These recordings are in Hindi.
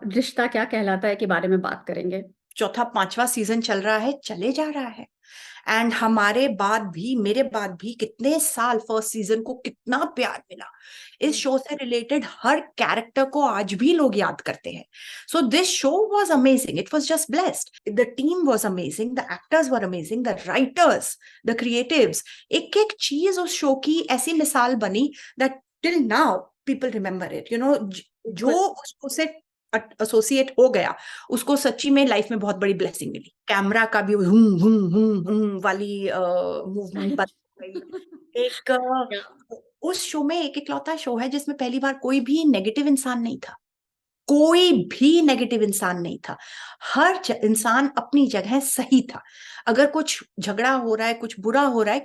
रिश्ता क्या कहलाता है के बारे में बात करेंगे। चौथा पांचवा सीजन चल रहा है, चले जा रहा है। एंड हमारे बाद भी, मेरे बाद भी कितने साल फर्स्ट सीजन को कितना प्यार मिला। इस शो से रिलेटेड हर कैरेक्टर को आज भी लोग याद करते हैं। So this show was amazing, it was just blessed, the team was amazing, the actors were amazing, the writers, the creatives. एक एक चीज उस शो की ऐसी मिसाल बनी that till now people remember it, जो बिल्कुल। उसे एसोसिएट हो गया, उसको सच्ची में लाइफ में बहुत बड़ी ब्लेसिंग मिली। कैमरा का भी हुम वाली मूवमेंट बन गई। उस शो में एक इकलौता शो है जिसमें पहली बार कोई भी नेगेटिव इंसान नहीं था। कोई भी नेगेटिव इंसान नहीं था। हर इंसान अपनी जगह सही था। अगर कुछ झगड़ा हो रहा है, कुछ बुरा हो रहा है,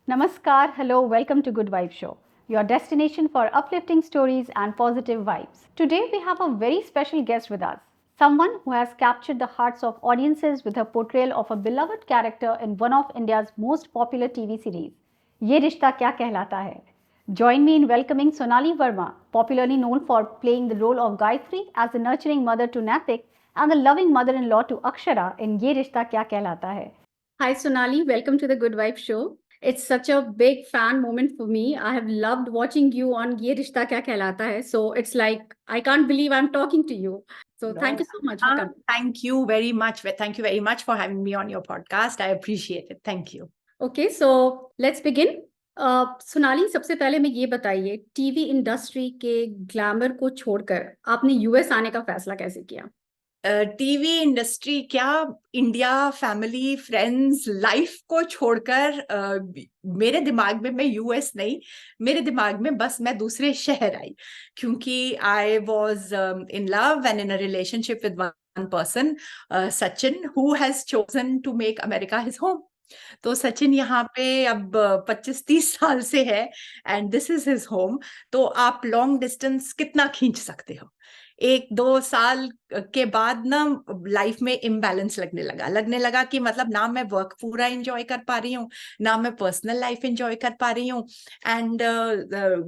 Namaskar, hello, welcome to Good Vibe Show, your destination for uplifting stories and positive vibes. Today we have a very special guest with us, someone who has captured the hearts of audiences with her portrayal of a beloved character in one of India's most popular TV series, Ye Rishta Kya Kehlata Hai. Join me in welcoming Sonali Verma, popularly known for playing the role of Gayatri as the nurturing mother to Natik and the loving mother-in-law to Akshara in Ye Rishta Kya Kehlata Hai. Hi Sonali, welcome to the Good Vibe Show. It's such a big fan moment for me. I have loved watching you on Ye Rishta Kya Kehlata Hai. So it's like I can't believe I'm talking to you. So thank no. you so much for coming. Thank you very much. Thank you very much for having me on your podcast. I appreciate it. Thank you. Okay, so let's begin. Sonali, सबसे पहले मैं ये बताइए, टीवी इंडस्ट्री के ग्लैमर को छोड़कर आपने यूएस आने का फैसला कैसे किया? टीवी इंडस्ट्री क्या, इंडिया, फैमिली, फ्रेंड्स, लाइफ को छोड़कर मेरे दिमाग में, मैं यूएस नहीं, मेरे दिमाग में बस मैं दूसरे शहर आई, क्योंकि I was in love and in a relationship with one person, Sachin, who has chosen to make America his home. तो सचिन यहाँ पे अब 25-30 साल से है, and this is his home. तो आप लॉन्ग डिस्टेंस कितना खींच सकते हो? 1-2 साल के बाद ना लाइफ में इम्बैलेंस लगने लगा कि मतलब ना मैं वर्क पूरा एंजॉय कर पा रही हूँ, ना मैं पर्सनल लाइफ एंजॉय कर पा रही हूँ। And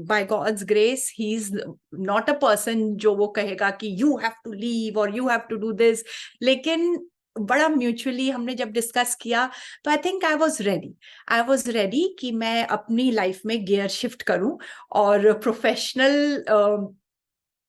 by God's grace he is not a person जो वो कहेगा कि यू हैव टू लीव और you have to do this. लेकिन बड़ा म्यूचुअली हमने जब डिस्कस किया, तो I think I was ready कि मैं अपनी लाइफ में गियर शिफ्ट करूं और प्रोफेशनल,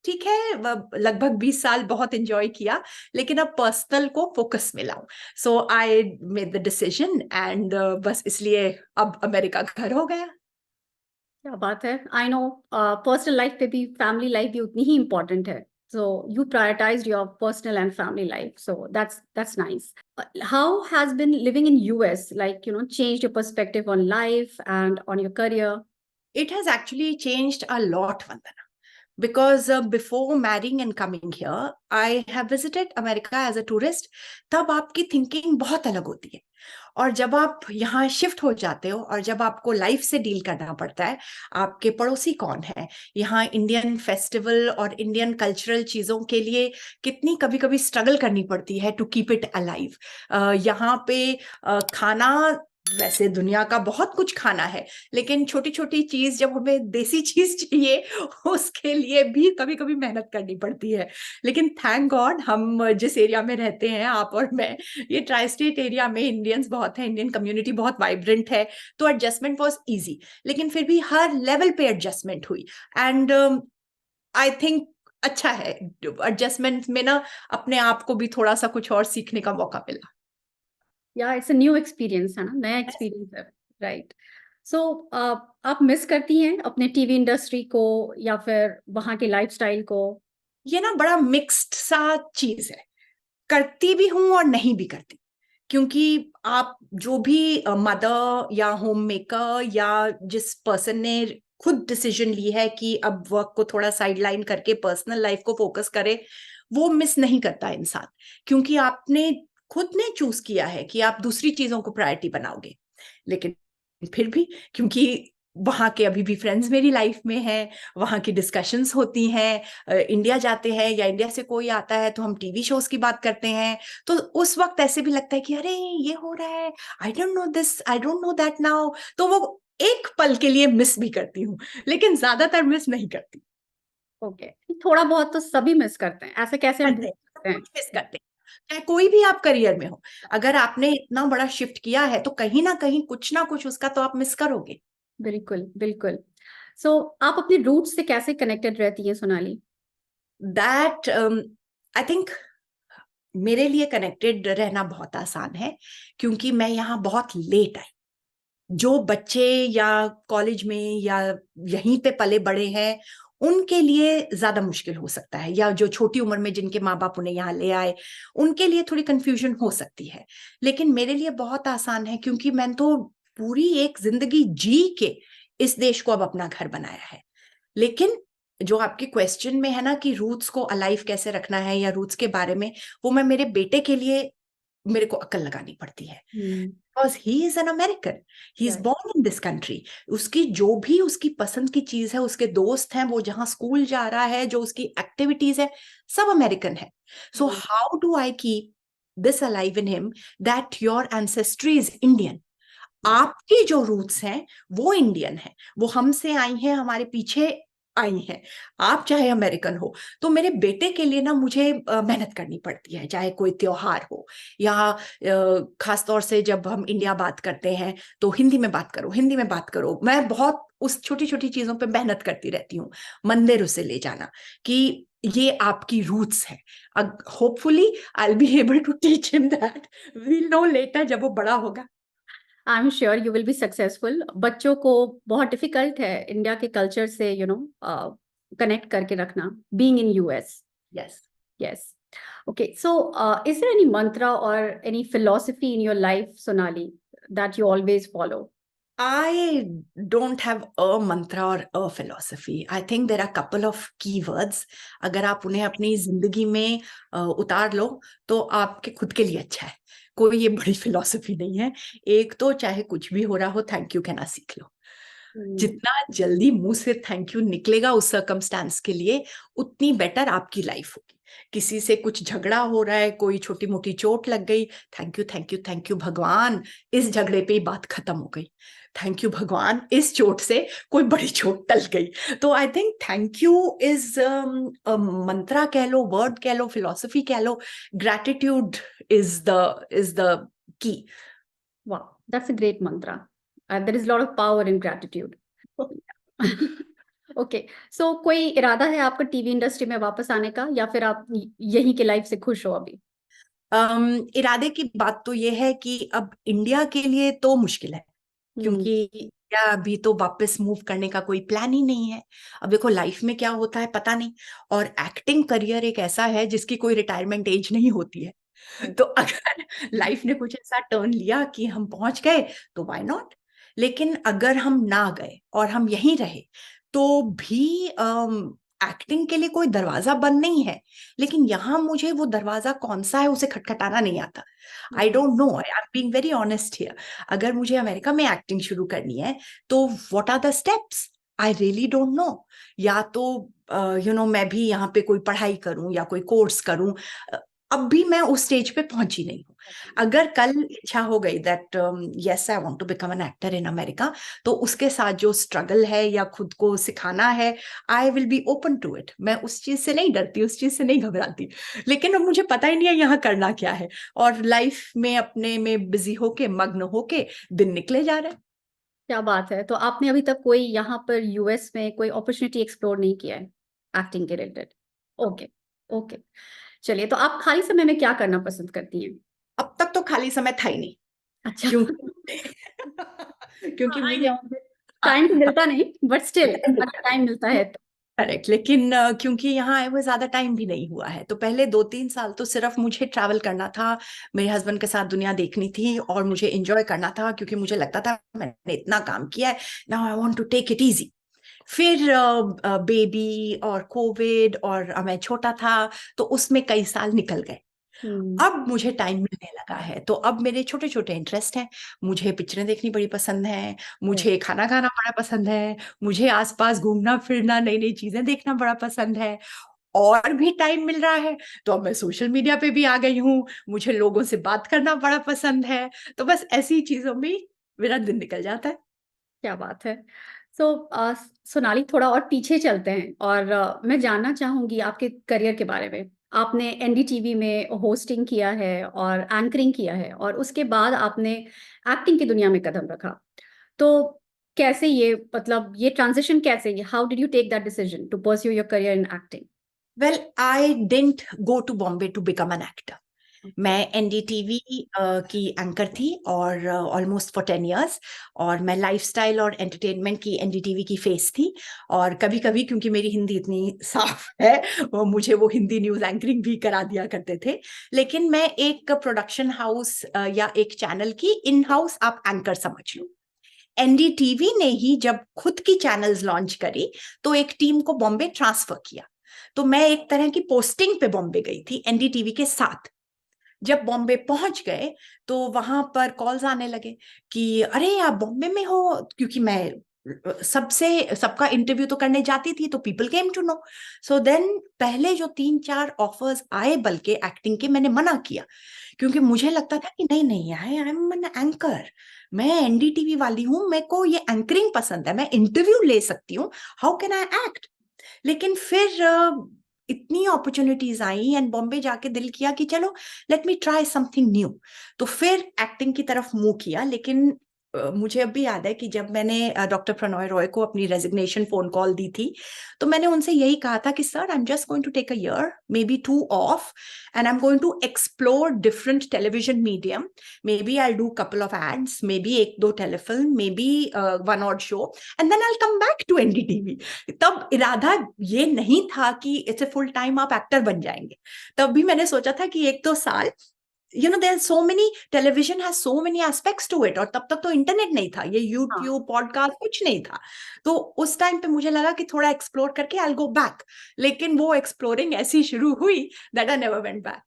ठीक है, लगभग 20 साल बहुत एंजॉय किया, लेकिन अब पर्सनल को फोकस में लाऊं। So I made the decision and बस इसलिए अब अमेरिका घर हो गया। क्या बात है। आई नो पर्सनल लाइफ पे भी फैमिली लाइफ भी उतनी ही इम्पोर्टेंट है. So you prioritized your personal and family life. So that's nice. How has been living in US, like, changed your perspective on life and on your career? It has actually changed a lot, Vandana, because before marrying and coming here, I have visited America as a tourist. तब आपकी थिंकिंग बहुत अलग होती है, और जब आप यहाँ शिफ्ट हो जाते हो और जब आपको लाइफ से डील करना पड़ता है, आपके पड़ोसी कौन है, यहाँ इंडियन फेस्टिवल और इंडियन कल्चरल चीजों के लिए कितनी कभी कभी स्ट्रगल करनी पड़ती है टू कीप इट अलाइव। यहाँ पे खाना, वैसे दुनिया का बहुत कुछ खाना है, लेकिन छोटी छोटी चीज, जब हमें देसी चीज चाहिए, उसके लिए भी कभी कभी मेहनत करनी पड़ती है। लेकिन थैंक गॉड, हम जिस एरिया में रहते हैं, आप और मैं, ये ट्राई स्टेट एरिया में इंडियंस बहुत है, इंडियन कम्युनिटी बहुत वाइब्रेंट है, तो एडजस्टमेंट वॉज ईजी। लेकिन फिर भी हर लेवल पे एडजस्टमेंट हुई, एंड आई थिंक अच्छा है। एडजस्टमेंट में ना अपने आप को भी थोड़ा सा कुछ और सीखने का मौका मिला। Yeah, it's a new experience, है ना, नया एक्सपीरियंस है. राइट. सो आप मिस करती हैं अपने टीवी इंडस्ट्री को या फिर वहाँ के लाइफस्टाइल को? ये ना बड़ा मिक्स्ड सा चीज है, करती भी हूं और नहीं भी करती, क्योंकि आप जो भी मदर या होम मेकर या जिस पर्सन ने खुद डिसीजन ली है कि अब वर्क को थोड़ा साइडलाइन करके पर्सनल लाइफ को फोकस करे, वो मिस नहीं करता इंसान, क्योंकि आपने खुद ने चूज किया है कि आप दूसरी चीजों को प्रायोरिटी बनाओगे। लेकिन फिर भी, क्योंकि वहां के अभी भी फ्रेंड्स मेरी लाइफ में हैं, वहां की डिस्कशंस होती हैं, इंडिया जाते हैं या इंडिया से कोई आता है तो हम टीवी शोज की बात करते हैं, तो उस वक्त ऐसे भी लगता है कि अरे ये हो रहा है, आई don't no this, I don't know that now. तो वो एक पल के लिए मिस भी करती हूँ, लेकिन ज्यादातर मिस नहीं करती। ओके, थोड़ा बहुत तो सभी मिस करते हैं, ऐसे कैसे हम करते भूल हैं, सब सकते हैं? कुछ मिस करते हैं। चाहे कोई भी आप करियर में हो, अगर आपने इतना बड़ा शिफ्ट किया है तो कहीं ना कुछ उसका तो आप मिस करोगे। बिल्कुल, बिल्कुल। सो आप अपने रूट्स से कैसे कनेक्टेड रहती हैं सोनाली? दैट आई थिंक मेरे लिए कनेक्टेड रहना बहुत आसान है, क्योंकि मैं यहाँ बहुत लेट आई। जो बच्चे या कॉलेज में या यहीं पे पले बड़े हैं, उनके लिए ज्यादा मुश्किल हो सकता है, या जो छोटी उम्र में जिनके माँ बाप उन्हें यहाँ ले आए, उनके लिए थोड़ी कंफ्यूजन हो सकती है। लेकिन मेरे लिए बहुत आसान है, क्योंकि मैंने तो पूरी एक जिंदगी जी के इस देश को अब अपना घर बनाया है। लेकिन जो आपके क्वेश्चन में है ना कि रूट्स को अलाइव कैसे रखना है या रूट्स के बारे में, वो मैं मेरे बेटे के लिए मेरे को अकल लगानी पड़ती है। Because he is an American, he is born in this country. उसकी जो भी उसकी पसंद की चीज है, उसके दोस्त हैं, वो जहां स्कूल जा रहा है, जो उसकी एक्टिविटीज है, सब अमेरिकन है। सो how do I keep this alive in him that your ancestry is Indian. आपकी जो रूट्स हैं वो इंडियन है, वो हमसे आई हैं, हमारे पीछे आई हैं। आप चाहे अमेरिकन हो, तो मेरे बेटे के लिए ना मुझे मेहनत करनी पड़ती है, चाहे कोई त्योहार हो या खास तौर से जब हम इंडिया बात करते हैं तो हिंदी में बात करो, हिंदी में बात करो। मैं बहुत उस छोटी छोटी चीजों पे मेहनत करती रहती हूँ। मंदिर उसे ले जाना कि ये आपकी रूट्स है। Hopefully I will be able to teach him that, we'll know later जब वो बड़ा होगा। I am sure you will be successful. बच्चों को बहुत डिफिकल्ट है इंडिया के कल्चर से कनेक्ट करके रखना, being in US. Yes. Yes. Okay. So, is there any mantra or any philosophy in your life, Sonali, that you always follow? I don't have a mantra or a philosophy. I think there are couple of keywords. अगर आप उन्हें अपनी जिंदगी में उतार लो तो आपके खुद के लिए अच्छा है। कोई ये बड़ी फिलॉसफी नहीं है। एक तो चाहे कुछ भी हो रहा हो, थैंक यू कहना सीख लो। जितना जल्दी मुंह से थैंक यू निकलेगा उस सर्कमस्टांस के लिए, उतनी बेटर आपकी लाइफ होगी। किसी से कुछ झगड़ा हो रहा है, कोई छोटी मोटी चोट लग गई, thank you thank you thank you भगवान, इस झगड़े पे ही बात खत्म हो गई। थैंक यू भगवान, इस चोट से कोई बड़ी चोट टल गई। तो I think thank you is मंत्रा कह लो, वर्ड कह लो, फिलोसफी कह लो। Gratitude is the key. Wow, that's a great mantra. There is a lot of power in gratitude. Okay. So, कोई इरादा है आपका टीवी इंडस्ट्री में वापस आने का, या फिर आप यहीं के लाइफ से खुश हो अभी? इरादे की बात तो ये है कि अब इंडिया के लिए तो मुश्किल है, क्योंकि इंडिया अभी तो वापस मूव करने का कोई प्लान ही नहीं है। अब देखो लाइफ में क्या होता है पता नहीं, और एक्टिंग करियर एक ऐसा है जिसकी कोई रिटायरमेंट एज नहीं होती है। तो अगर लाइफ ने कुछ ऐसा टर्न लिया कि हम पहुंच गए तो व्हाई नॉट। लेकिन अगर हम ना गए और हम यहीं रहे तो भी एक्टिंग के लिए कोई दरवाजा बंद नहीं है। लेकिन यहाँ मुझे वो दरवाजा कौन सा है उसे खटखटाना नहीं आता। I don't know, I am being very honest here. अगर मुझे अमेरिका में एक्टिंग शुरू करनी है तो what are the steps, I really don't know. या तो मैं भी यहाँ पे कोई पढ़ाई करूं या कोई कोर्स करूं। अब भी मैं उस स्टेज पे पहुंची नहीं हूँ। अगर कल इच्छा हो गई that yes I want to become an actor in America, तो उसके साथ जो स्ट्रगल है या खुद को सिखाना है, I will be open to it. मैं उस चीज से नहीं डरती, उस चीज से नहीं घबराती। लेकिन अब मुझे पता ही नहीं है यहाँ करना क्या है, और लाइफ में अपने में बिजी होके, मग्न होके दिन निकले जा रहे हैं। क्या बात है। तो आपने अभी तक कोई यहाँ पर यूएस में कोई अपॉर्चुनिटी एक्सप्लोर नहीं किया है एक्टिंग के रिलेटेड? ओके। ओके। चलिए, तो आप खाली समय में क्या करना पसंद करती हैं? अब तक तो खाली समय था ही नहीं, अच्छा। क्योंकि क्योंकि आई मुझे नो, टाइम तो मिलता नहीं, बट स्टिल अगर टाइम मिलता है तो। करेक्ट। लेकिन क्योंकि यहाँ आए हुए ज्यादा टाइम भी नहीं हुआ है, तो पहले 2-3 साल तो सिर्फ मुझे ट्रैवल करना था, मेरे हस्बैंड के साथ दुनिया देखनी थी और मुझे एंजॉय करना था, क्योंकि मुझे लगता था मैंने इतना काम किया है, now I want to take it easy. फिर बेबी और कोविड और मैं छोटा था, तो उसमें कई साल निकल गए। अब मुझे टाइम मिलने लगा है, तो अब मेरे छोटे छोटे इंटरेस्ट हैं। मुझे पिक्चरें देखनी बड़ी पसंद है, मुझे खाना खाना बड़ा पसंद है, मुझे आसपास घूमना फिरना, नई नई चीजें देखना बड़ा पसंद है। और भी टाइम मिल रहा है तो अब मैं सोशल मीडिया पे भी आ गई हूँ, मुझे लोगों से बात करना बड़ा पसंद है। तो बस ऐसी चीजों में मेरा दिन निकल जाता है। क्या बात है। सो सोनाली, थोड़ा और पीछे चलते हैं और मैं जानना चाहूंगी आपके करियर के बारे में। आपने एनडीटीवी में होस्टिंग किया है और एंकरिंग किया है, और उसके बाद आपने एक्टिंग की दुनिया में कदम रखा। तो कैसे ये, मतलब ये ट्रांजिशन कैसे, how did you take that decision to pursue your career in acting? Well, I didn't go to Bombay to become an actor. मैं एनडीटीवी की एंकर थी और ऑलमोस्ट फॉर 10 years। और मैं लाइफस्टाइल और एंटरटेनमेंट की एनडीटीवी की फेस थी। और कभी कभी, क्योंकि मेरी हिंदी इतनी साफ है, मुझे वो हिंदी न्यूज एंकरिंग भी करा दिया करते थे। लेकिन मैं एक प्रोडक्शन हाउस या एक चैनल की इन हाउस आप एंकर समझ लो। एनडीटीवी ने ही जब खुद की चैनल्स लॉन्च करी तो एक टीम को बॉम्बे ट्रांसफर किया। तो मैं एक तरह की पोस्टिंग पे बॉम्बे गई थी एनडीटीवी के साथ। जब बॉम्बे पहुंच गए तो वहां पर कॉल्स आने लगे कि अरे आप बॉम्बे में हो, क्योंकि मैं सबका इंटरव्यू तो करने जाती थी, तो people came to know. So then पहले जो 3-4 ऑफर्स आए बल्कि एक्टिंग के, मैंने मना किया, क्योंकि मुझे लगता था कि नहीं नहीं, आई एम एन एंकर, मैं एनडीटीवी वाली हूँ, मेरे को ये एंकरिंग पसंद है, मैं इंटरव्यू ले सकती हूँ, हाउ कैन आई एक्ट। लेकिन फिर इतनी अपॉर्चुनिटीज आई एंड बॉम्बे जाके दिल किया कि चलो let me try something new. तो फिर एक्टिंग की तरफ मूव किया। लेकिन मुझे अब भी याद है कि जब मैंने डॉक्टर प्रणॉय रॉय को अपनी रेजिग्नेशन फोन कॉल दी थी, तो मैंने उनसे यही कहा था कि sir, I am just going to take a year, maybe 2 off, and I am going to explore different television medium. Maybe I do couple of ads, maybe 1-2 telefilm, maybe 1 odd show, and then I come back to NDTV. तब इरादा ये नहीं था कि इट्स ए फुल टाइम आप एक्टर बन जाएंगे। तब भी मैंने सोचा था कि 1-2 साल, there so many, television has so many aspects to it. और तब तक तो इंटरनेट नहीं था, ये यूट्यूब पॉडकास्ट कुछ नहीं था। तो उस टाइम पे मुझे लगा कि थोड़ा एक्सप्लोर करके आई विल गो बैक। लेकिन वो एक्सप्लोरिंग ऐसी शुरू हुई that I never went back.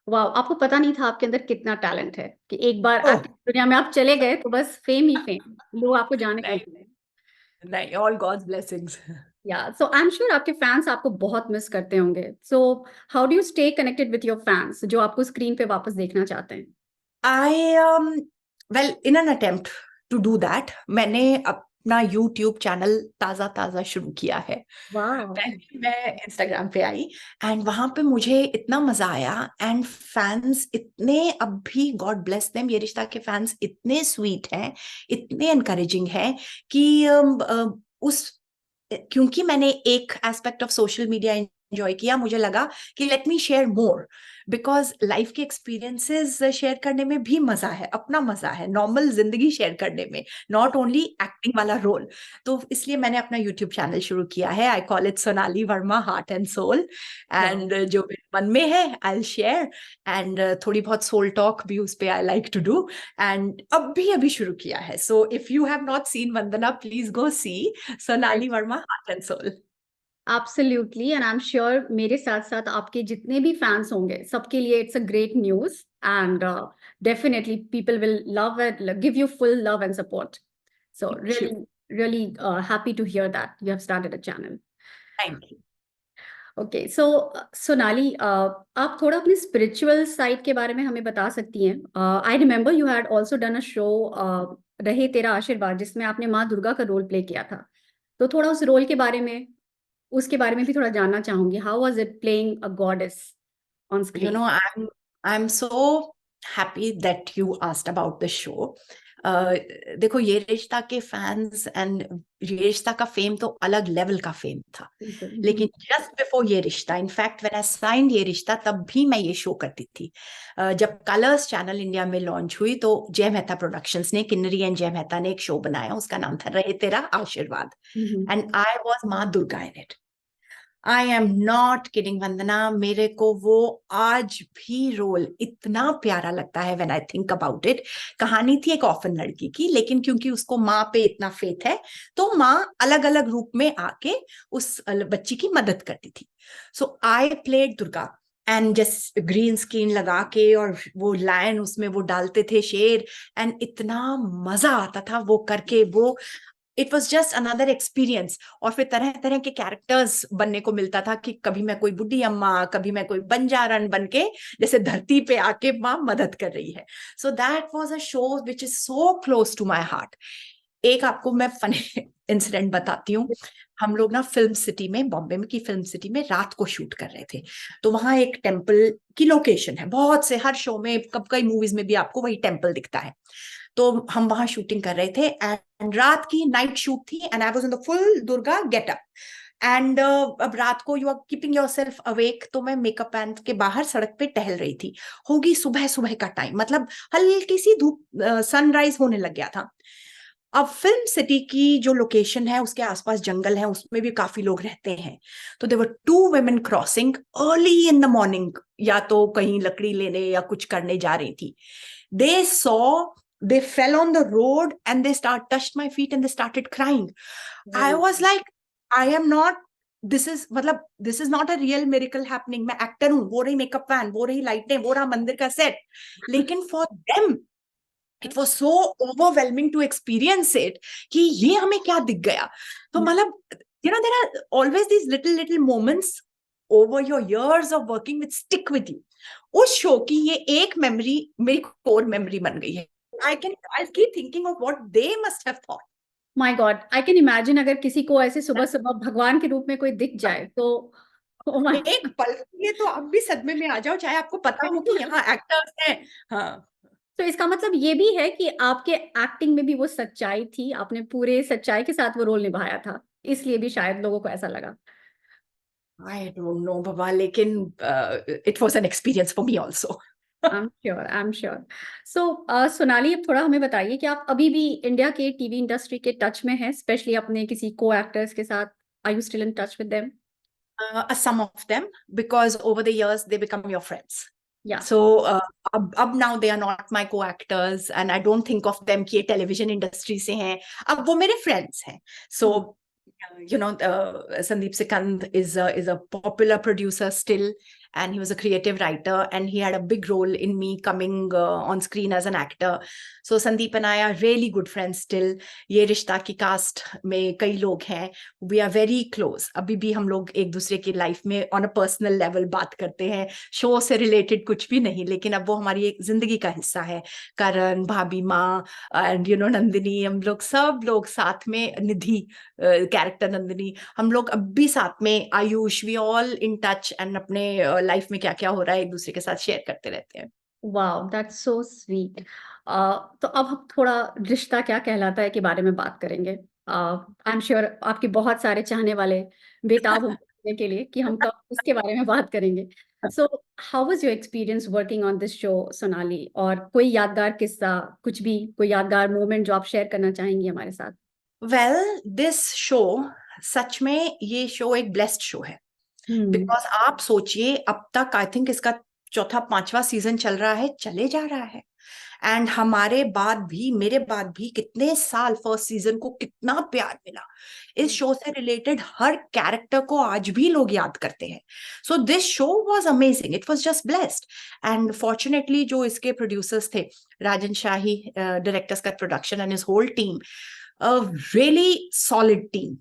वाह, आपको पता नहीं था आपके अंदर कितना टैलेंट है कि एक बार ओह एक्टिंग दुनिया में आप चले गए तो बस फेम ही फेम, लोग आपको जाने नहीं, लगे। नहीं, all God's blessings. Yeah so I am sure आपके फैंस आपको बहुत मिस करते होंगे। So how do you stay connected with your fans जो आपको स्क्रीन पे वापस देखना चाहते हैं? I well, in an attempt to do that, मैंने अपना यूट्यूब चैनल ताजा ताजा शुरू किया है। वाह। पहले मैं इंस्टाग्राम पे आई एंड वहां पे मुझे इतना मजा आया। एंड फैंस इतने, अब भी गॉड ब्लेस देम, ये रिश्ता के फैंस इतने स्वीट हैं, इतने एनकरेजिंग हैं कि उस क्योंकि मैंने एक aspect of social media enjoy किया, मुझे लगा कि let me share more, because life के एक्सपीरियंसेस शेयर करने में भी मजा है, अपना मजा है, नॉर्मल जिंदगी शेयर करने में, नॉट ओनली एक्टिंग वाला रोल। तो इसलिए मैंने अपना यूट्यूब चैनल शुरू किया है। I call it Sonali Varma heart and soul. And जो मेरे मन में है आई विल शेयर। एंड थोड़ी बहुत सोल टॉक भी उस पे I like to do. And अभी शुरू किया है। So if you have not seen Vandana, please go see Sonali Varma heart and soul. Absolutely, and I am sure मेरे साथ साथ आपके जितने भी फैंस होंगे सबके लिए it's a great news, and definitely people will love it, give you full love and support. So Thank you. really happy to hear that you have started a channel. Thank you. Okay, so Sonali, आप थोड़ा अपनी स्पिरिचुअल साइड के बारे में हमें बता सकती हैं? I remember you had also done a show, रहे तेरा आशीर्वाद, जिसमें आपने माँ दुर्गा का रोल प्ले किया था। तो थोड़ा उस रोल के बारे में, उसके बारे में भी थोड़ा जानना चाहूंगी। How was it playing a goddess on You screen? know, I'm so happy that you asked about the show. देखो, ये रिश्ता के फैंस एंड ये रिश्ता का फेम तो अलग लेवल का फेम था। लेकिन जस्ट बिफोर ये रिश्ता, इनफैक्ट व्हेन आई साइंड ये रिश्ता, तब भी मैं ये शो करती थी। जब कलर्स चैनल इंडिया में लॉन्च हुई तो जय मेहता प्रोडक्शंस ने, किन्नरी एंड जय मेहता ने एक शो बनाया, उसका नाम था रहे तेरा आशीर्वाद। एंड आई वाज माँ Durga in it. I am not kidding Vandana, मेरे को वो आज भी रोल इतना प्यारा लगता है when I think about it. कहानी थी एक ऑर्फन लड़की की, लेकिन क्योंकि उसको माँ पे इतना फेथ है, तो माँ अलग अलग रूप में आके उस बच्ची की मदद करती थी। So I played Durga and just green screen लगा के, और वो लायन उसमें वो डालते थे शेर, एंड इतना मजा आता था वो करके। वो it was just another experience. और फिर तरह तरह के कैरेक्टर्स बनने को मिलता था कि कभी मैं कोई बुढ़ी अम्मा, कभी मैं कोई बंजारन बन के जैसे धरती पे आके माँ मदद कर रही है। So that was a show which is so close to my heart. एक आपको मैं फनी इंसिडेंट बताती हूँ। हम लोग ना फिल्म सिटी में, बॉम्बे में की फिल्म सिटी में रात को शूट कर रहे थे। तो वहां एक टेम्पल की लोकेशन है, बहुत से हर शो में, कब कई मूवीज में भी आपको वही टेम्पल दिखता है। तो हम वहां शूटिंग कर रहे थे एंड रात की नाइट शूट थी and I was in the full Durga getup and अब रात को you are keeping yourself awake. तो मैं मेकअप पहन के बाहर सड़क पे टहल रही थी। होगी सुबह सुबह का टाइम, मतलब हल्की सी धूप, सनराइज होने लग गया था। अब फिल्म सिटी की जो लोकेशन है उसके आसपास जंगल है, उसमें भी काफी लोग रहते हैं। तो there were two women crossing early in the morning, या तो कहीं लकड़ी लेने या कुछ करने जा रही थी। They saw, they fell on the road and they touched my feet and they started crying. I was like, I am not, this is मतलब this is not a real miracle happening. मैं एक्टर हूँ, वो रही मेकअप वैन, वो रही लाइटें, वो रहा मंदिर का सेट, लेकिन for them it was so overwhelming to experience it कि ये हमें क्या दिख गया। तो मतलब you know there are always these little little moments over your years of working with stick with you. उस शो की ये एक मेमोरी मेरी कोर मेमोरी बन गई है। I keep thinking of what they must have thought. My God, I can imagine अगर किसी को ऐसे सुबह सुबह भगवान के रूप में कोई दिख जाए तो oh my एक पल के लिए तो आप भी सदमे में आ जाओ, चाहे आपको पता हो कि यहाँ एक्टर्स हैं। हाँ, तो इसका मतलब ये भी है कि आपके एक्टिंग में भी वो सच्चाई थी, आपने पूरे सच्चाई के साथ वो रोल निभाया था, इसलिए भी शायद लोगों को ऐसा लगा। आई डोंट नो बाबा, लेकिन it was an experience for me also. I am sure. So Sonali, अब थोड़ा हमें बताइए कि आप अभी भी इंडिया के टीवी इंडस्ट्री के टच में हैं, स्पेशली अपने किसी को एक्टर्स के साथ? Are you still in touch with them? Some of them, because over the years they become your friends. या So अब now they are not my co-actors and I don't think of them कि ये television industry से हैं, अब वो मेरे friends हैं। So you know, Sandeep Sikand is a popular producer still, and he was a creative writer, and he had a big role in me coming on screen as an actor. So Sandeep and I are really good friends still. ये रिश्ता की कास्ट में कई लोग हैं, we are very close. अभी भी हम लोग एक दूसरे की लाइफ में on a personal level बात करते हैं, शो से रिलेटेड कुछ भी नहीं, लेकिन अब वो हमारी एक जिंदगी का हिस्सा है। करण, भाभी माँ एंड यू नो नंदिनी, हम लोग सब लोग साथ में, निधि कैरेक्टर नंदिनी, हम लोग अब भी साथ में, Ayush, we all in touch and अपने लाइफ में क्या क्या हो रहा है एक दूसरे के साथ शेयर करते रहते हैं। Wow, that's so sweet. तो अब हम थोड़ा रिश्ता क्या कहलाता है के बारे में बात करेंगे। आई एम श्योर आपके बहुत सारे चाहने वाले बेताब होंगे सुनने के लिए कि हम कब इसके बारे में बात करेंगे। So how was your experience working on this show, Sonali? और कोई यादगार किस्सा, कुछ भी, कोई यादगार मोमेंट जो आप शेयर करना चाहेंगी हमारे साथ? वेल, दिस शो, सच में ये शो एक ब्लेस्ड शो है। बिकॉज आप सोचिए, अब तक आई थिंक इसका चौथा पांचवा सीजन चल रहा है, चले जा रहा है, एंड हमारे बाद भी, मेरे बाद भी कितने साल फर्स्ट सीजन को कितना प्यार मिला। इस शो से रिलेटेड हर कैरेक्टर को आज भी लोग याद करते हैं। So this show was amazing, it was just blessed. And fortunately जो इसके प्रोड्यूसर्स थे, राजन शाही, डायरेक्टर्स का production and his whole team, really solid team.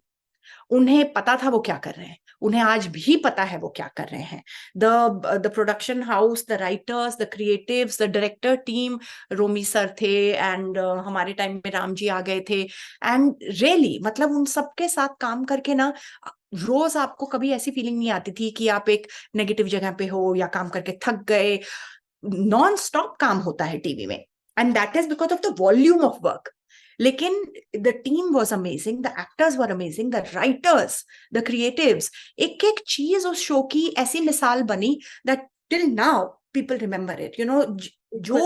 उन्हें पता था वो क्या कर रहे हैं, उन्हें आज भी पता है वो क्या कर रहे हैं। The production house, the writers, the creatives, the director team, Romi sir थे एंड हमारे टाइम में राम जी आ गए थे, एंड रियली मतलब उन सबके साथ काम करके ना, रोज आपको कभी ऐसी फीलिंग नहीं आती थी कि आप एक नेगेटिव जगह पे हो या काम करके थक गए। नॉन स्टॉप काम होता है टीवी में, and that is because of the volume of work. लेकिन the team was amazing, the actors were amazing, the writers, the creatives, एक एक चीज उस शो की ऐसी मिसाल बनी that till now people remember it. You know, जो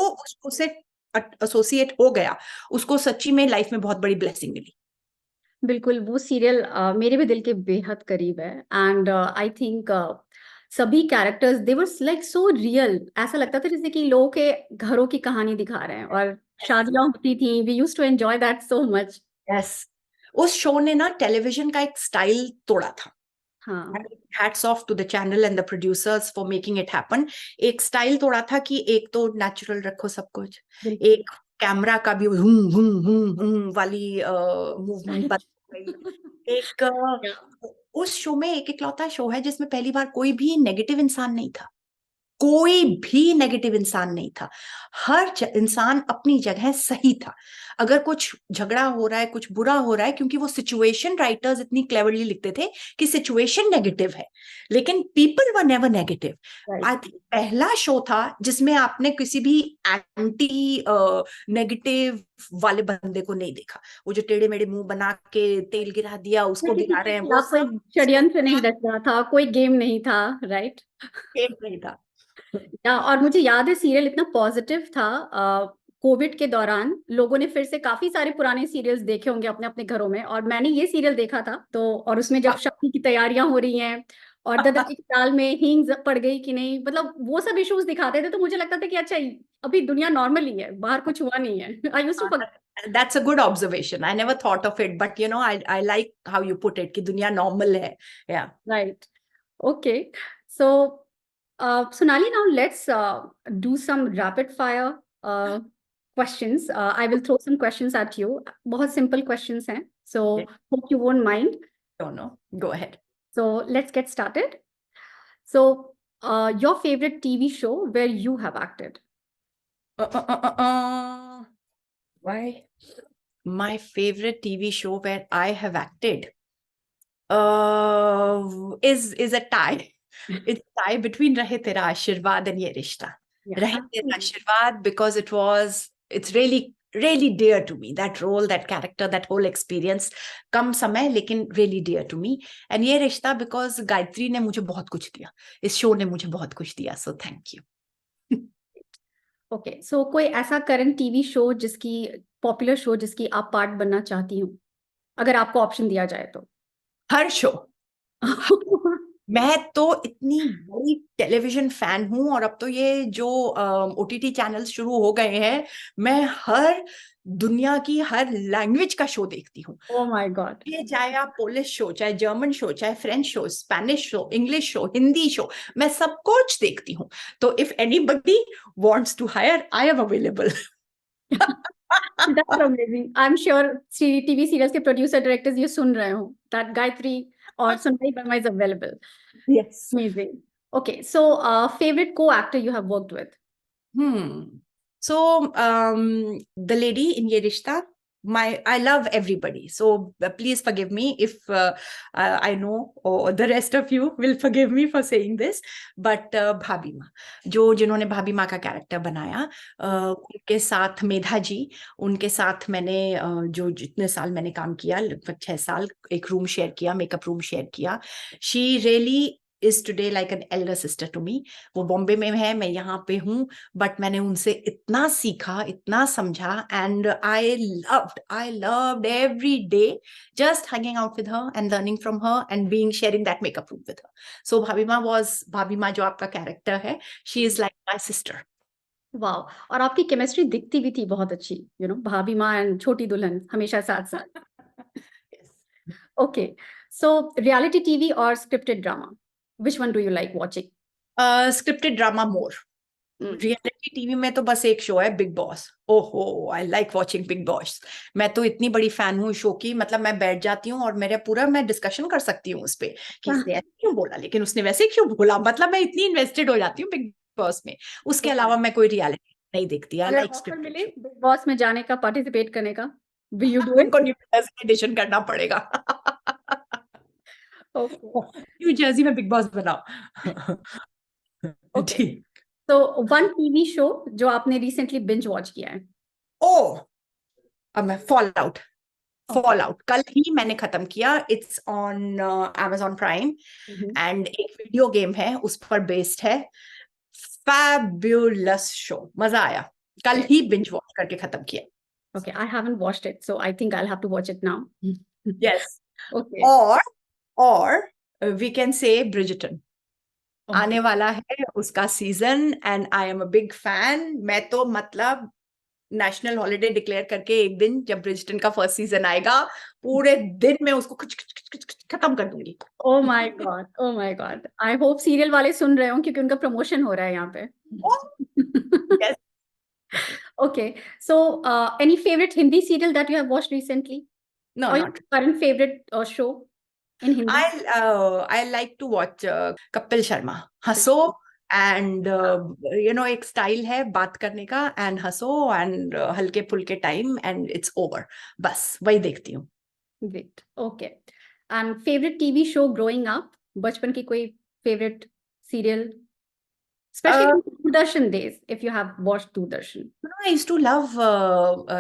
उससे एसोसिएट हो गया उसको सच्ची में लाइफ में बहुत बड़ी ब्लेसिंग मिली। बिल्कुल, वो सीरियल मेरे भी दिल के बेहद करीब है। एंड आई थिंक सभी characters they were like so real, ऐसा लगता था जैसे कि लोगों के घरों की कहानी दिखा रहे हैं, और शादियां होती थी, we used to enjoy that so much. Yes, उस शो ने ना टेलीविजन का एक स्टाइल तोड़ा था। हाँ, hats off to the channel and the producers for making it happen. एक स्टाइल तोड़ा था कि एक तो नेचुरल रखो सब कुछ, बिल्कुल। एक कैमरा का भी हुम हुम हुम हुम वाली मूवमेंट बंद हो गई। एक उस शो में एक इकलौता शो है जिसमें पहली बार कोई भी नेगेटिव इंसान नहीं था, कोई भी नेगेटिव इंसान नहीं था, हर इंसान अपनी जगह सही था। अगर कुछ झगड़ा हो रहा है, कुछ बुरा हो रहा है, क्योंकि वो सिचुएशन राइटर्स इतनी क्लेवरली लिखते थे कि सिचुएशन नेगेटिव है, लेकिन people were never negative. I think पहला शो था जिसमें आपने किसी भी एंटी नेगेटिव वाले बंदे को नहीं देखा। वो जो टेढ़े मेढ़े मुंह बना के तेल गिरा दिया, उसको गिरा रहे हैं, वो कोई षड्यंत्र नहीं रच रहा था, कोई गेम नहीं था, राइट? नहीं था। और मुझे याद है सीरियल इतना पॉजिटिव था। कोविड के दौरान लोगों ने फिर से काफी सारे पुराने सीरियल्स देखे होंगे अपने अपने घरों में, और मैंने ये सीरियल देखा था। तो और उसमें जब शादी की तैयारियां हो रही हैं और दादा की दाल में हींग पड़ गई कि नहीं, मतलब वो सब इश्यूज दिखाते थे, तो मुझे लगता था कि अच्छा अभी दुनिया नॉर्मल ही है, बाहर कुछ हुआ नहीं है। I used to That's a good observation. I never thought of it, but I like how you put it कि दुनिया normal है. Yeah. Right. Okay. So, Sonali, now let's do some rapid fire questions. I will throw some questions at you. बहुत simple questions हैं. So, hope you won't mind. No. Go ahead. So, let's get started. So, your favorite TV show where you have acted? Why? My favorite TV show where I have acted is a tie. It's a tie between Rahe Tera Aashirwaad and Ye Rishta. Rahe Tera Aashirwaad because it's really dear to me. That role, that character, that whole experience. कम समय लेकिन really dear to me. And Ye Rishta because Gayatri ने मुझे बहुत कुछ दिया. इस शो ने मुझे बहुत कुछ दिया. So thank you. Okay, so कोई ऐसा करंट टीवी शो जिसकी पॉपुलर शो जिसकी आप पार्ट बनना चाहती हो, अगर आपको ऑप्शन दिया जाए तो? हर शो। मैं तो इतनी बड़ी टेलीविजन फैन हूं, और अब तो ये जो ओटीटी चैनल्स शुरू हो गए हैं, मैं हर दुनिया की हर लैंग्वेज का शो देखती हूँ। Oh my God. ये चाहे आप पोलिश शो, चाहे जर्मन शो, चाहे French show, Spanish show, English show, Hindi show, मैं सब कुछ देखती हूँ। तो if anybody wants to hire, I am available. That's amazing. I'm sure TV serials के प्रोड्यूसर डायरेक्टर्स ये सुन रहे हो, that गायत्री और Sonali Verma is available. Yes. Amazing. Okay, so favorite co-actor you have worked with? So the lady in Ye Rishta, I love everybody. So please forgive me if I know, or the rest of you will forgive me for saying this. But भाभी माँ, जिन्होंने भाभी माँ का कैरेक्टर बनाया, उनके साथ मेधा जी, उनके साथ मैंने जो जितने साल मैंने काम किया, लगभग 6 साल एक रूम शेयर किया, मेकअप रूम शेयर किया. She really is today like an elder sister to me. वो बॉम्बे में है, मैं यहाँ पे हूँ, बट मैंने उनसे इतना सीखा, इतना समझा, and I loved every day just hanging out with her and learning from her and sharing that makeup room with her. So भाभी माँ जो आपका कैरेक्टर है, she is like my sister. Wow, और आपकी केमिस्ट्री दिखती भी थी बहुत अच्छी, भाभी माँ एंड छोटी दुल्हन हमेशा साथ साथ. Okay, so reality TV or scripted drama? Which one do you like watching? Scripted drama more. Reality TV में तो बस एक शो है, बिग बॉस. ओहो, I like watching big boss. मैं तो इतनी बड़ी फैन हूँ शो की, मतलब मैं बैठ जाती हूँ और मैं डिस्कशन कर सकती हूँ उस पे कि इसने ऐसे क्यों बोला, लेकिन उसने वैसे क्यों बोला. मतलब मैं इतनी इन्वेस्टेड हो जाती हूँ बिग बॉस में. उसके अलावा मैं कोई रियलिटी नहीं देखती. I like script. मिले बिग बॉस में जाने का, पार्टिसिपेट करने का, will you do it? उनको न्यू जर्सी एडिशन करना पड़ेगा. न्यू जर्सी में बिग बॉस बनाओ. ठीक. So one TV show जो आपने recently binge watch किया है? अब मैं फॉल आउट कल ही मैंने खत्म किया. It's on Amazon Prime and एक वीडियो गेम है उस पर बेस्ड है. फैब्युलस शो, मजा आया. कल ही बिंज वॉच करके खत्म किया. Okay, I haven't watched it, so I think I'll have to watch it now. Yes. Okay. Or we can say Bridgerton. आने वाला है उसका season and I am a big fan. मैं तो मतलब नेशनल हॉलिडे डिक्लेयर करके एक दिन जब ब्रिजटन का फर्स्ट सीजन आएगा, पूरे दिन में उसको खत्म कर दूंगी. Oh my God, oh my God. I hope serial वाले सुन रहे हो क्योंकि उनका प्रमोशन हो रहा है यहाँ पे. Yes. Okay, so any favorite Hindi serial that you have watched recently? No, or not. Your current favorite show in Hindi? I like to watch Kapil Sharma. Haso and एक स्टाइल है बात करने का, एंड हंसो एंड हल्के फुल्के टाइम एंड इट्स ओवर, बस वही देखती हूँ। Great, okay. And favourite TV show growing up, बचपन की कोई favourite serial, especially from Doordarshan days, if you have watched Doordarshan? I used to love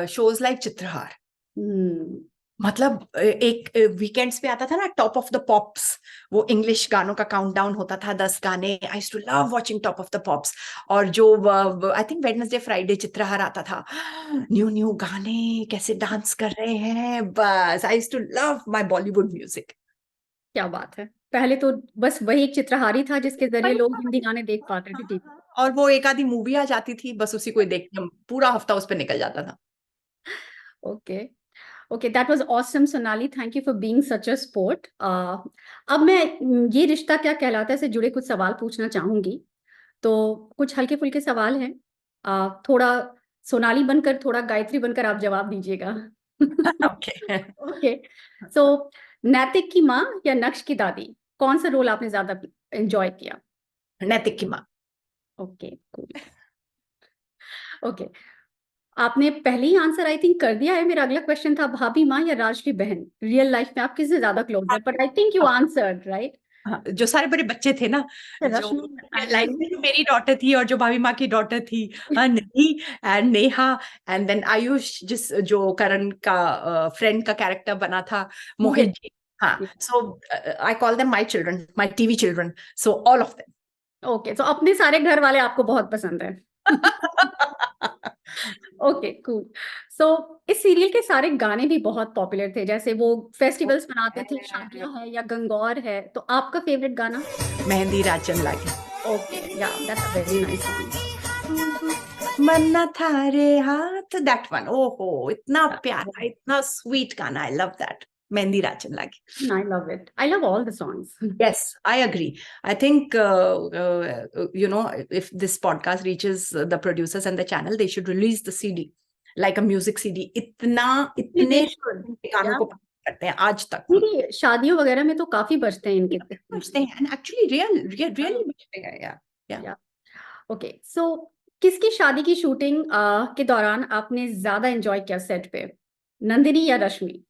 shows like Chitrahaar. Hmm. मतलब एक वीकेंड्स पे आता था ना टॉप ऑफ द पॉप्स, वो इंग्लिश गानों का काउंटडाउन होता था 10 गाने। I used to love watching top of the pops. और जो I think Wednesday Friday Chitrahaar आता था, न्यू न्यू गाने, कैसे डांस कर रहे हैं, बस I used to love my Bollywood music. क्या बात है, पहले तो बस वही एक चित्रहारी था जिसके जरिए लोग हिंदी गाने देख पाते थे टीवी। और वो एक आधी मूवी आ जाती थी, बस उसी को ही देख के पूरा हफ्ता उस पर निकल जाता था। Okay, okay, that was awesome Sonali, thank you for being such a sport. अब मैं ये रिश्ता क्या कहलाता है से जुड़े कुछ सवाल पूछना चाहूंगी। तो कुछ हल्के फुल्के सवाल हैं, थोड़ा सोनाली बनकर थोड़ा गायत्री बनकर आप जवाब दीजिएगा। ओके। ओके, सो नैतिक की माँ या नक्श की दादी, कौन सा रोल आपने ज्यादा एंजॉय किया? नैतिक की माँ। Okay, cool, okay. आपने पहले ही आंसर आई थिंक कर दिया है। मेरा अगला क्वेश्चन था भाभी माँ या राज की बहन, रियल लाइफ में आप किससे ज्यादा क्लोज है? But I think you answered right. हाँ, जो सारे बड़े बच्चे थे ना, जो रश्मि लाइफ में जो मेरी डॉटर थी और जो भाभी माँ की डॉटर थी, Nidhi and Neha, and then Ayush, जिस जो करण का फ्रेंड का कैरेक्टर बना था, मोहित जी। हाँ, so I call them my children, my TV children, so all of them. Okay, तो अपने सारे घर वाले आपको बहुत पसंद है। Okay, cool. सो इस सीरियल के सारे गाने भी बहुत पॉपुलर थे, जैसे वो फेस्टिवल्स मनाते थे, शादियां है या गंगौर है, तो आपका फेवरेट गाना? मेहंदी राजन लागे। Okay, yeah that's a very nice song. मन्ना थारे हाथ, दैट वन, ओहो इतना प्यारा, इतना स्वीट गाना, आई लव दैट, मेहंदी राजन लागे। I love it. I love all the songs. Yes, I agree. I think, if this podcast reaches the producers and the channel, they should release the CD, like a music CD. इतने They should. गानों Yeah. को पसंद करते हैं आज तक। मेरी शादियों वगैरह में तो काफी बजते हैं इनके। बजते हैं, and actually really बजते हैं, yeah. ओके, सो किसकी शादी की शूटिंग के दौरान आपने ज्यादा एंजॉय किया सेट पे, नंदिनी या रश्मि?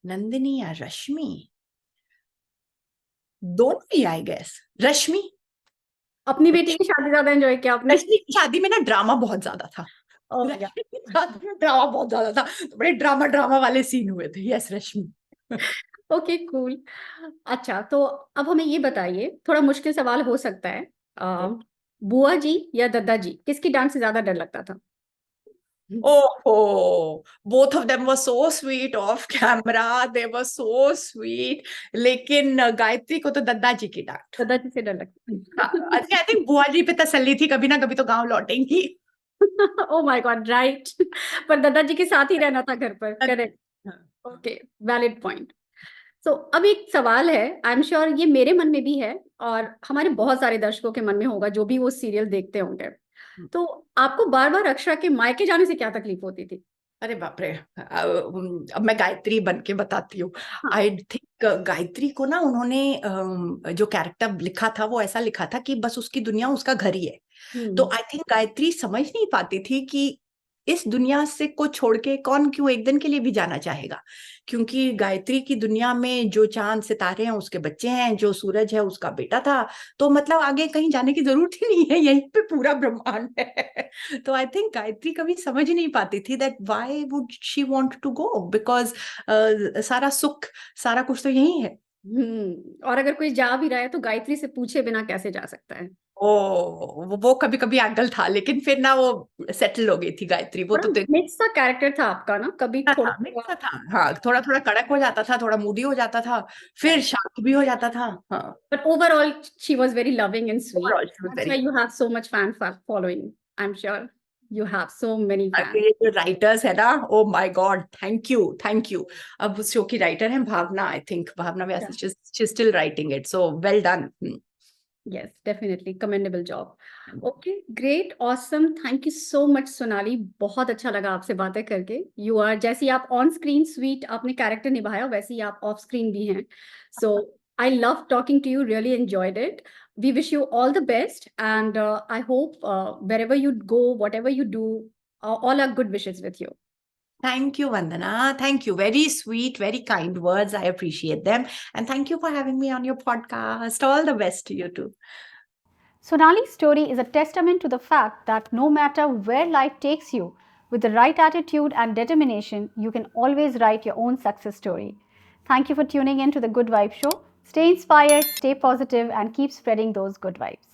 नंदिनी या रश्मि, दोनों ही, आई गेस रश्मि। अपनी बेटी की शादी ज्यादा एंजॉय किया आपने? रश्मि की शादी में ना ड्रामा बहुत ज्यादा था। ड्रामा बहुत ज्यादा था, तो बड़े ड्रामा वाले सीन हुए थे। यस, रश्मि। Okay, cool. अच्छा, तो अब हमें ये बताइए, थोड़ा मुश्किल सवाल हो सकता है, बुआ जी या दद्दा जी, किसकी डांस से ज्यादा डर लगता था? Oh, both of them were so sweet off camera. They were so sweet. लेकिन गायत्री को तो दद्दा जी की डांट। दद्दा जी से डर लगता आई थिंक बुआ जी पे तसल्ली थी, कभी ना कभी तो गांव लौटेंगी। Oh my god, right. पर दद्दा जी के साथ ही रहना था घर पर, correct. Okay, valid point. So अब एक सवाल है, आई एम श्योर ये मेरे मन में भी है और हमारे बहुत सारे दर्शकों के मन में होगा जो भी वो सीरियल देखते होंगे। तो आपको बार बार अक्षरा के मायके जाने से क्या तकलीफ होती थी? अरे बाप रे, अब मैं गायत्री बन के बताती हूँ। आई थिंक गायत्री को ना उन्होंने जो कैरेक्टर लिखा था वो ऐसा लिखा था कि बस उसकी दुनिया उसका घर ही है। तो आई थिंक गायत्री समझ नहीं पाती थी कि इस दुनिया से को छोड़ के कौन क्यों एक दिन के लिए भी जाना चाहेगा, क्योंकि गायत्री की दुनिया में जो चांद सितारे हैं उसके बच्चे हैं, जो सूरज है उसका बेटा था, तो मतलब आगे कहीं जाने की जरूरत ही नहीं है, यहीं पे पूरा ब्रह्मांड है। तो आई थिंक गायत्री कभी समझ नहीं पाती थी that why would she want to go, because सारा सुख सारा कुछ तो यही है। और अगर कोई जा भी रहा है तो गायत्री से पूछे बिना कैसे जा सकता है? वो कभी कभी एंगल था, लेकिन फिर ना वो सेटल हो गई थी गायत्री। वो तो मिक्स सा कैरेक्टर था आपका ना, कभी थोड़ा मिक्स था। हाँ, थोड़ा थोड़ा कड़क हो जाता था, थोड़ा मूडी हो जाता था, फिर शांत भी हो जाता था। हाँ, but overall she was very loving and sweet. overall she was That's very why you have so much following. I'm sure you have so many fans. ये जो राइटर्स है ना, oh my god, thank you. अब उस शो की राइटर है Bhavna, I think Bhavna Vyas, she still writing it, so well done. Yes, definitely commendable job. Okay, great, awesome. Thank you so much, Sonali. बहुत अच्छा लगा आपसे बातें करके। You are जैसी आप ऑन स्क्रीन स्वीट आपने कैरेक्टर निभाया, वैसी आप ऑफ स्क्रीन भी हैं। So I loved talking to you, really enjoyed it. We wish you all the best, and I hope wherever you go, whatever you do, all our good wishes with you. Thank you, Vandana. Thank you. Very sweet, very kind words. I appreciate them. And thank you for having me on your podcast. All the best to you too. Sonali's story is a testament to the fact that no matter where life takes you, with the right attitude and determination, you can always write your own success story. Thank you for tuning in to the Good Vibe Show. Stay inspired, stay positive, and keep spreading those good vibes.